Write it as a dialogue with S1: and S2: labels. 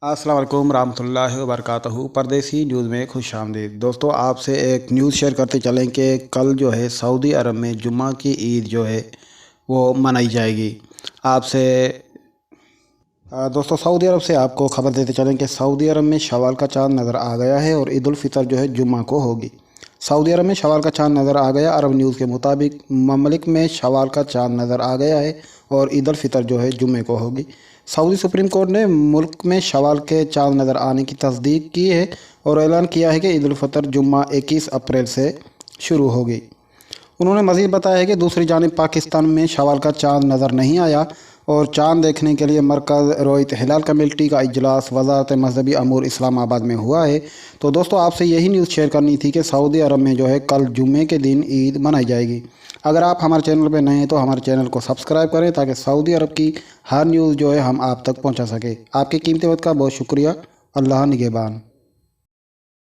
S1: अस्सलाम वालेकुम रहमतुल्लाहि व बरकातहू। परदेसी न्यूज़ में खुश आमदीद। दोस्तों, आपसे एक न्यूज़ शेयर करते चलें कि कल जो है सऊदी अरब में जुम्मा की ईद जो है वो मनाई जाएगी। आपसे दोस्तों, सऊदी अरब से आपको खबर देते चलें कि सऊदी अरब में शवाल का चाँद नज़र आ गया है और ईद उल फितर जो है जुम्मा को होगी। सऊदी अरब में शवाल का चाँद नज़र आ गया। अरब न्यूज़ के मुताबिक ममलिक में शवाल का चाँद नज़र आ गया है और ईद उल फितर जो है जुम्मे को होगी। सऊदी सुप्रीम कोर्ट ने मुल्क में शवाल के चाँद नज़र आने की तस्दीक की है और ऐलान किया है कि ईद उल फितर जुम्मा 21 अप्रैल से शुरू होगी। उन्होंने मज़ीद बताया है कि दूसरी जानिब पाकिस्तान में शवाल का चाँद नज़र नहीं आया और चाँद देखने के लिए मरकज़ रोयत हिलाल कमेटी का इजलास वज़ारत मज़हबी अमूर इस्लामाबाद में हुआ है। तो दोस्तों, आपसे यही न्यूज़ शेयर करनी थी कि सऊदी अरब में जो है कल जुम्मे के दिन ईद मनाई जाएगी। अगर आप हमारे चैनल पर नए हैं तो हमारे चैनल को सब्सक्राइब करें ताकि सऊदी अरब की हर न्यूज़ जो है हम आप तक पहुँचा सके। आपके कीमती वक्त का बहुत शुक्रिया। अल्लाह निगहबान।